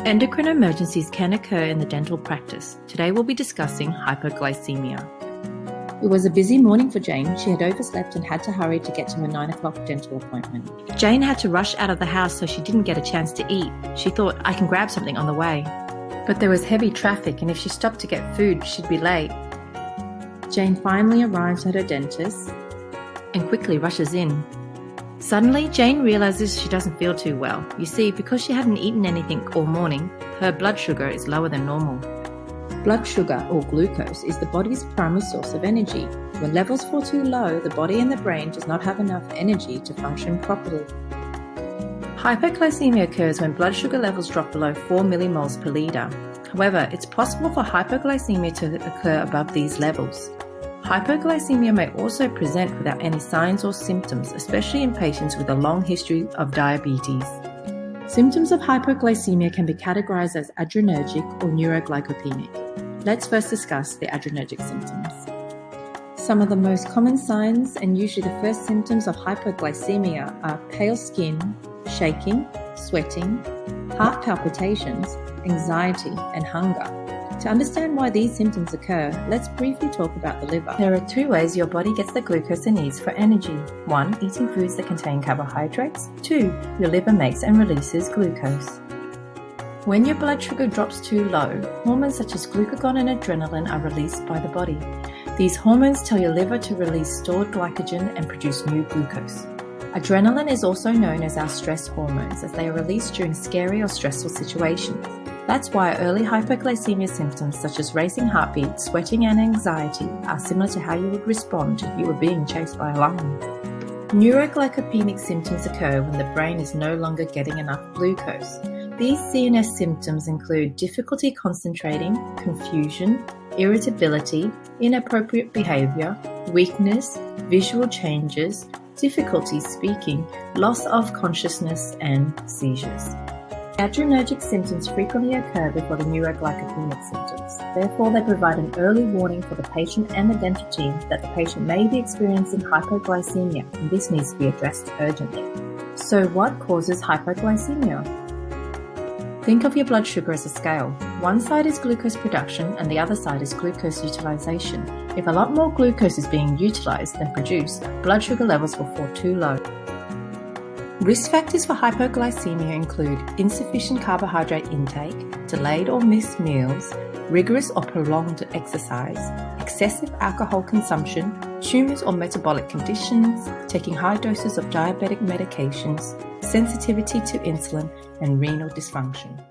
Endocrine emergencies can occur in the dental practice. Today we'll be discussing hypoglycemia. It was a busy morning for Jane. She had overslept and had to hurry to get to a 9 o'clock dental appointment. Jane had to rush out of the house so she didn't get a chance to eat. She thought, I can grab something on the way. But there was heavy traffic, and if she stopped to get food, she'd be late. Jane finally arrives at her dentist and quickly rushes in. Suddenly, Jane realizes she doesn't feel too well. You see, because she hadn't eaten anything all morning, her blood sugar is lower than normal. Blood sugar, or glucose, is the body's primary source of energy. When levels fall too low, the body and the brain does not have enough energy to function properly. Hypoglycemia occurs when blood sugar levels drop below 4 millimoles per litre. However, it's possible for hypoglycemia to occur above these levels. Hypoglycemia may also present without any signs or symptoms, especially in patients with a long history of diabetes. Symptoms of hypoglycemia can be categorized as adrenergic or neuroglycopenic. Let's first discuss the adrenergic symptoms. Some of the most common signs and usually the first symptoms of hypoglycemia are pale skin, shaking, sweating, heart palpitations, anxiety, and hunger. To understand why these symptoms occur, let's briefly talk about the liver. There are two ways your body gets the glucose it needs for energy. 1. Eating foods that contain carbohydrates. 2. Your liver makes and releases glucose. When your blood sugar drops too low, hormones such as glucagon and adrenaline are released by the body. These hormones tell your liver to release stored glycogen and produce new glucose. Adrenaline is also known as our stress hormones, as they are released during scary or stressful situations. That's why early hypoglycemia symptoms such as racing heartbeat, sweating and anxiety are similar to how you would respond if you were being chased by a lion. Neuroglycopenic symptoms occur when the brain is no longer getting enough glucose. These CNS symptoms include difficulty concentrating, confusion, irritability, inappropriate behavior, weakness, visual changes, difficulty speaking, loss of consciousness, and seizures. Adrenergic symptoms frequently occur before the neuroglycopenic symptoms. Therefore, they provide an early warning for the patient and the dental team that the patient may be experiencing hypoglycemia, and this needs to be addressed urgently. So what causes hypoglycemia? Think of your blood sugar as a scale. One side is glucose production and the other side is glucose utilization. If a lot more glucose is being utilized than produced, blood sugar levels will fall too low. Risk factors for hypoglycemia include insufficient carbohydrate intake, delayed or missed meals, rigorous or prolonged exercise, excessive alcohol consumption, tumors or metabolic conditions, taking high doses of diabetic medications, sensitivity to insulin, and renal dysfunction.